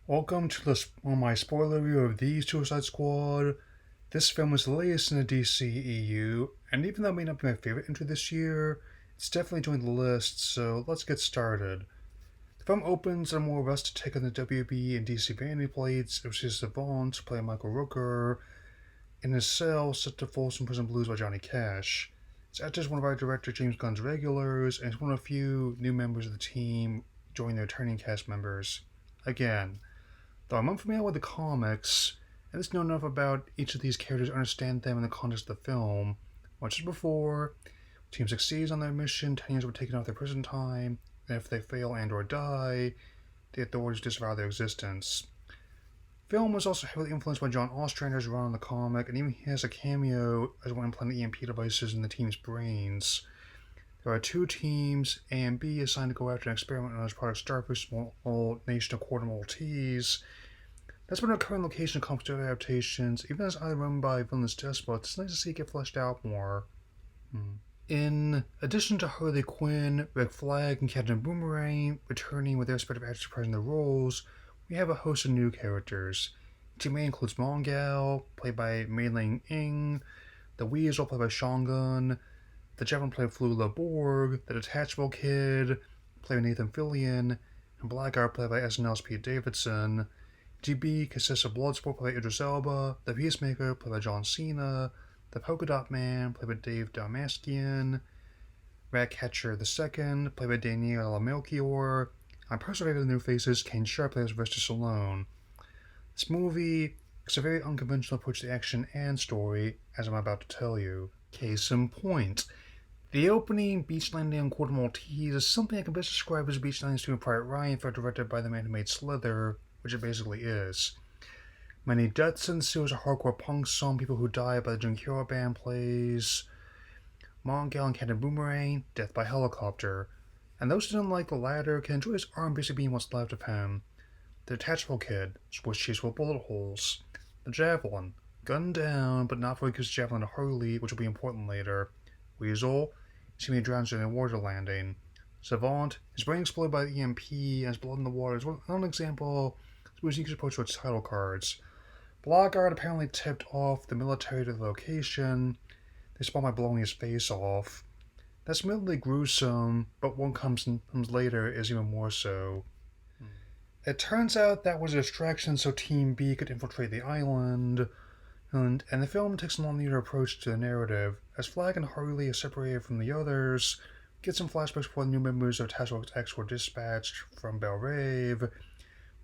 Welcome to my spoiler review of The Suicide Squad. This film is the latest in the DCEU, and even though it may not be my favorite entry this year, it's definitely joined the list, so let's get started. The film opens on a more arrested take on the WB and DC vanity plates, which is Savant, playing Michael Rooker, in his cell set to Folsom Prison Blues by Johnny Cash. It's acted as one of our director James Gunn's regulars, and it's one of a few new members of the team joining the returning cast members. Again, though I'm unfamiliar with the comics, and just know enough about each of these characters to understand them in the context of the film. Much as before, the team succeeds on their mission, 10 years were taken off their prison time, and if they fail and or die, the authorities disavow their existence. The film was also heavily influenced by John Ostrander's run on the comic, and even he has a cameo as one implanting EMP devices in the team's brains. There are two teams, A and B, assigned to go after an experiment on his product Starfish, small nation of Quarter Maltese. That's been a current location of comic adaptations, even as either run by villainous despots. It's nice to see it get fleshed out more. In addition to Harley Quinn, Rick Flag, and Captain Boomerang returning with their respective actors reprising their roles, we have a host of new characters. Team A includes Mongal, played by Mei Ling Ing, the Weasel, played by Shongun, the Javelin, played by Flula Borg, the Detachable Kid, played by Nathan Fillion, and Blackguard, played by SNL's Pete Davidson. GB consists of Bloodsport, played by Idris Elba, the Peacemaker, played by John Cena, the Polka Dot Man, played by Dave Dalmaskian, Ratcatcher II, played by Daniela Melchior. My personal favorite of the new faces, Kane Sharp, played by Sylvester Stallone. This movie is a very unconventional approach to action and story, as I'm about to tell you. Case in point, the opening beach landing on Quarter Maltese is something I can best describe as a beach landing to Private Ryan, directed by the man who made Slither, which it basically is. Many deaths ensue as a hardcore punk song, people who die by the Jim Hero band plays. Mongal and Captain Boomerang, death by helicopter. And those who didn't like the latter can enjoy his arm basically being what's left of him. The Detachable Kid, Swiss cheese with bullet holes. The Javelin, gunned down, but not before he gives the Javelin to Harley, which will be important later. Weasel, seemingly drowns during a water landing. Savant, his brain exploded by the EMP and his blood in the water is one example of his unique approach to its title cards. Blackguard apparently tipped off the military to the location. They spawned by blowing his face off. That's admittedly gruesome, but what comes later is even more so. It turns out that was a distraction so Team B could infiltrate the island, and the film takes a non-linear approach to the narrative. As Flag and Harley are separated from the others, get some flashbacks before the new members of Task Force X were dispatched from Belle Reve,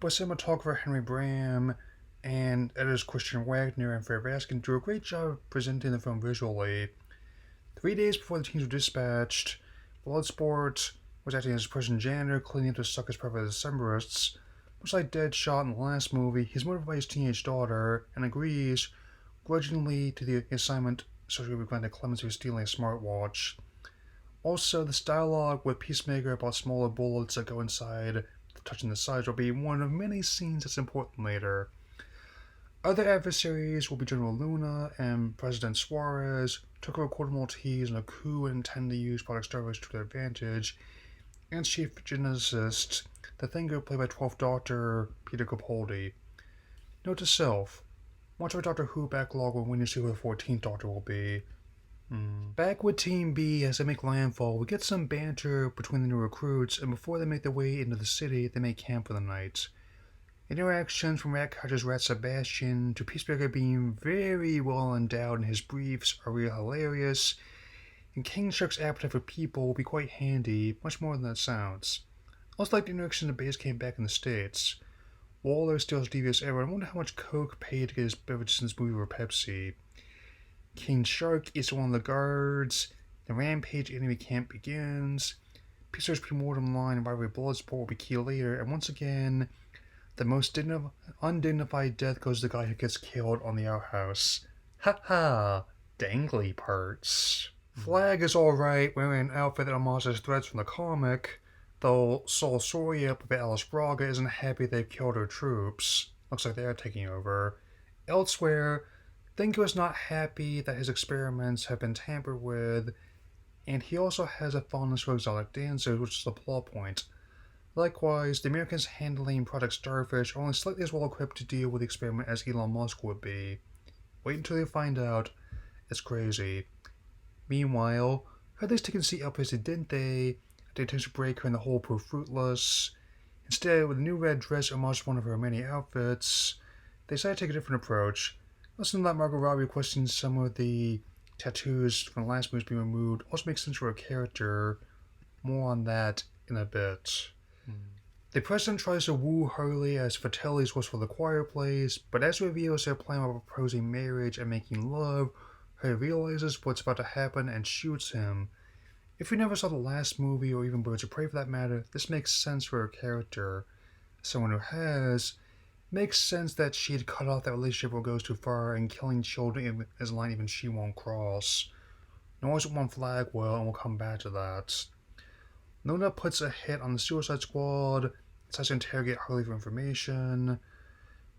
but cinematographer Henry Bram and editors Christian Wagner and Fair Baskin do a great job of presenting the film visually. 3 days before the teams were dispatched, Bloodsport was acting as prison janitor, cleaning up the suckers part of the Decemberists. Much like Deadshot in the last movie, he's motivated by his teenage daughter and agrees grudgingly to the assignment associated with granting clemency for stealing a smartwatch. Also, this dialogue with Peacemaker about smaller bullets that go inside, touching the sides, will be one of many scenes that's important later. Other adversaries will be General Luna and President Suarez, took over Quarter Maltese in a coup and intend to use Project Starfish to their advantage, and Chief Geneticist, the Thinker, played by 12th Doctor Peter Capaldi. Note to self, watch our Doctor Who backlog when you see who the 14th Doctor will be. Back with Team B, as they make landfall, we get some banter between the new recruits, and before they make their way into the city, they make camp for the night. Interactions from Ratcatcher's Rat Sebastian to Peacemaker being very well endowed in his briefs are really hilarious, and King Shark's appetite for people will be quite handy, much more than that sounds. I also like the interaction the base came back in the States. Waller steals devious error, and I wonder how much Coke paid to get his beverages in this movie over Pepsi. King Shark is one of the guards, the Rampage enemy camp begins, Peacemaker's pre-mortem line and rivalry Bloodsport will be key later, and once again, the most undignified death goes to the guy who gets killed on the outhouse. Ha ha! Dangly parts. Flag is alright, wearing an outfit that homages threads from the comic, though Sol Soria, played by Alice Braga, isn't happy they've killed her troops. Looks like they are taking over. Elsewhere, Thinker is not happy that his experiments have been tampered with, and he also has a fondness for exotic dancers, which is the plot point. Likewise, the Americans handling Project Starfish are only slightly as well equipped to deal with the experiment as Elon Musk would be. Wait until you find out. It's crazy. Meanwhile, Heather's taking a seat up as they didn't they? They attempt to break her in the hole prove fruitless. Instead, with a new red dress homage one of her many outfits, they decide to take a different approach. Listen to that Margot Robbie requesting some of the tattoos from the last movie being removed also makes sense for her character. More on that in a bit. The president tries to woo Hurley as Vitelli's was for the choir plays, but as reveals their plan of proposing marriage and making love, Hurley realizes what's about to happen and shoots him. If you never saw the last movie, or even Birds of Prey for that matter, this makes sense for her character. As someone who has, it makes sense that she'd cut off that relationship or goes too far, and killing children is a line even she won't cross. Nor is it one flag well, and we'll come back to that. Nona puts a hit on the Suicide Squad, decides to interrogate Harley for information.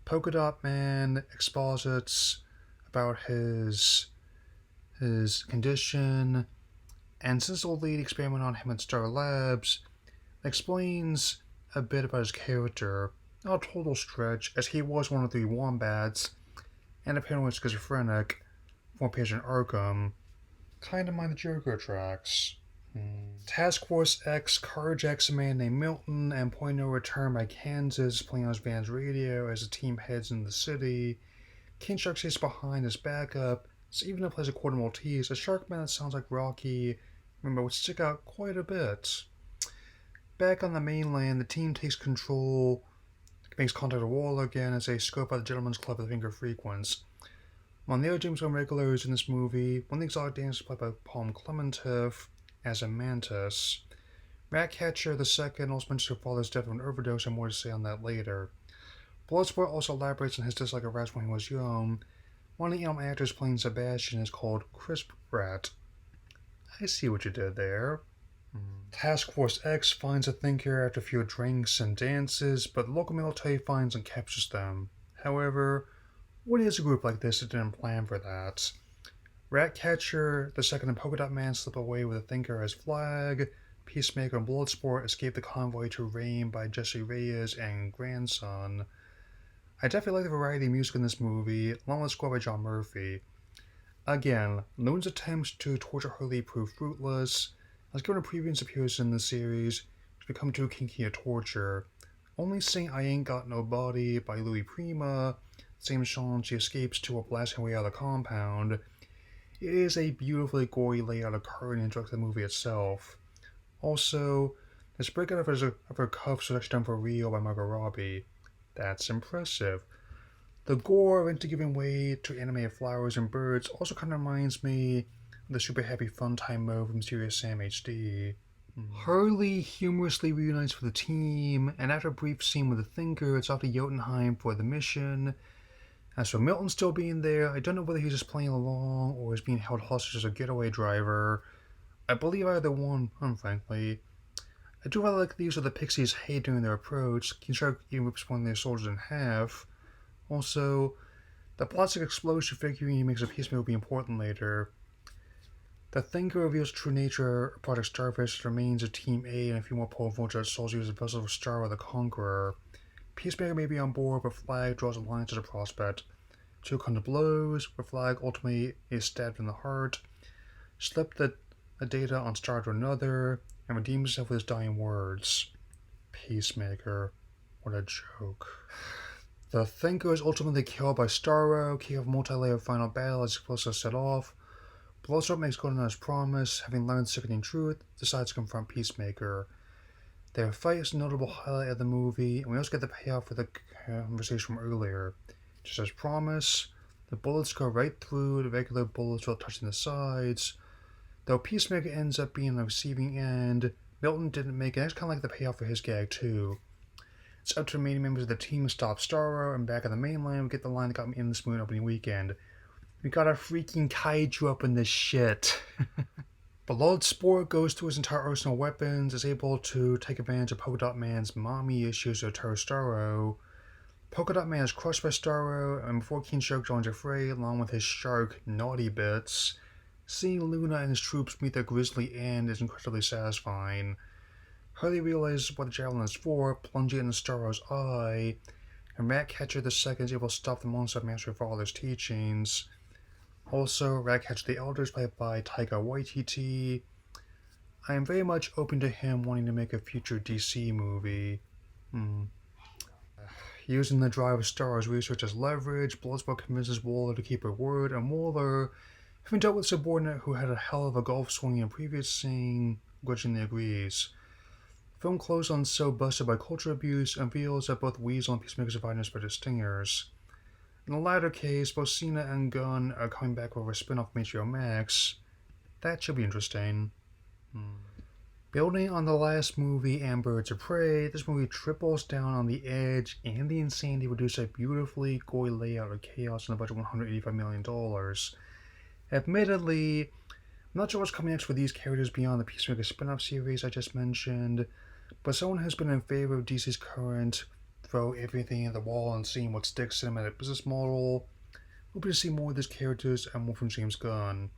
Polka Dot Man exposits about his condition, and since the lead experiment on him at Star Labs, explains a bit about his character. Not a total stretch, as he was one of the wombats, and apparently schizophrenic, from Patient Arkham. Kinda mind the Joker tracks. Task Force X carjacks a man named Milton and point no return by Kansas playing on his band's radio as the team heads into the city. King Shark stays behind as backup, so even though it plays a quarter Maltese, a Sharkman that sounds like Rocky, remember, would stick out quite a bit. Back on the mainland, the team takes control, makes contact with Waller again as they scope out the Gentleman's Club at the Finger Frequency. While the other James Bond regulars in this movie, one of the exotic dancers played by Palm Clementif as a mantis. Ratcatcher II also mentions her father's death of an overdose, and more to say on that later. Bloodsport also elaborates on his dislike of rats when he was young. One of the young actors playing Sebastian is called Crisp Rat. I see what you did there. Task Force X finds a thinker after a few drinks and dances, but the local military finds and captures them. However, what is a group like this that didn't plan for that? Ratcatcher II and Polka Dot Man slip away with a thinker as flag. Peacemaker and Bloodsport escape the convoy to Reign by Jesse Reyes and Grandson. I definitely like the variety of music in this movie, along with the score by John Murphy. Again, Loon's attempts to torture Hurley prove fruitless. As given a previous appearance in the series, it's become too kinky a torture. Only Sing I Ain't Got No Body by Louis Prima, same song she escapes to while blasting her way out of the compound. It is a beautifully gory layout of carnage like the movie itself. Also, this breakout of her cuffs was actually done for real by Margot Robbie. That's impressive. The gore into giving way to animated flowers and birds also kind of reminds me of the super happy fun time mode from Serious Sam HD. Hurley humorously reunites with the team, and after a brief scene with the Thinker, it's off to Jotunheim for the mission. As for Milton still being there, I don't know whether he's just playing along or is being held hostage as a getaway driver. I believe either one, frankly. I do rather like the use of the Pixies' hate during their approach. King Shark even rips one of their soldiers in half. Also, the plastic explosion figurine makes a Peacemaker be important later. The Thinker reveals the true nature of Project Starfish remains of Team A and a few more pole vultures soldiers use a vessel of Star the Conqueror. Peacemaker may be on board, but Flag draws a line to the prospect. Two come to blows, where Flag ultimately is stabbed in the heart, slip the data on Star to another, and redeems himself with his dying words. Peacemaker. What a joke. The Thinker is ultimately killed by Starro, kicking off a multi-layered final battle as explosives set off. Bloodsport makes good on his promise, having learned sickening truth, decides to confront Peacemaker. Their fight is a notable highlight of the movie, and we also get the payoff for the conversation from earlier. Just as promised, the bullets go right through the regular bullets without touching the sides. Though Peacemaker ends up being on the receiving end, Milton didn't make it. That's kind of like the payoff for his gag too. It's up to the remaining members of the team to stop Starro, and back on the mainland we get the line that got me in this movie opening weekend. We got a freaking kaiju up in this shit. Bloodsport goes through his entire arsenal of weapons, is able to take advantage of Polka Dot Man's mommy issues to deter Starro. Polka Dot Man is crushed by Starro, and before King Shark joins the fray, along with his shark naughty bits, seeing Luna and his troops meet their grisly end is incredibly satisfying. Hurley realizes what the javelin is for, plunging in the Star's eye, and Ratcatcher II is able to stop the monster master of all his teachings. Also, Ratcatcher the Elder is played by Taika Waititi. I am very much open to him wanting to make a future DC movie. Using the drive of Star's research as leverage, Bloodsport convinces Waller to keep her word, and Waller, having dealt with a subordinate who had a hell of a golf swing in a previous scene, grudgingly agrees. The film closed on So Busted by Culture Abuse and reveals that both Weasel and Peacemaker survived by stingers. In the latter case, both Cena and Gunn are coming back with a spin-off from HBO Max. That should be interesting. Building on the last movie and Birds of Prey, this movie triples down on the edge and the insanity to produce a beautifully gory layout of chaos on a budget of $185 million. Admittedly, I'm not sure what's coming next for these characters beyond the Peacemaker spin-off series I just mentioned, but someone who's been in favor of DC's current throw everything at the wall and seeing what sticks cinematic business model, hoping to see more of these characters and more from James Gunn.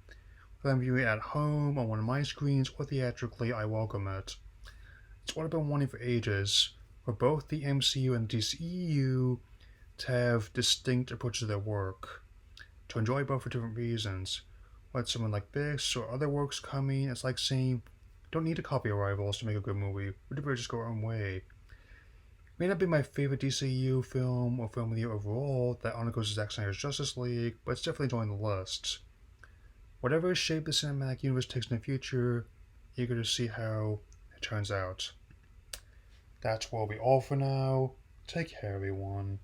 Whether I'm viewing it at home, on one of my screens, or theatrically, I welcome it. It's what I've been wanting for ages, for both the MCU and DCEU to have distinct approaches to their work, to enjoy both for different reasons. Whether someone like this or other works coming, it's like saying, don't need to copy our rivals to make a good movie, we'd better just go our own way. It may not be my favorite DCEU film or film of the year overall that undergoes Zack Snyder's Justice League, but it's definitely joined the list. Whatever shape the cinematic universe takes in the future, eager to see how it turns out. That's where we'll be all for now. Take care, everyone.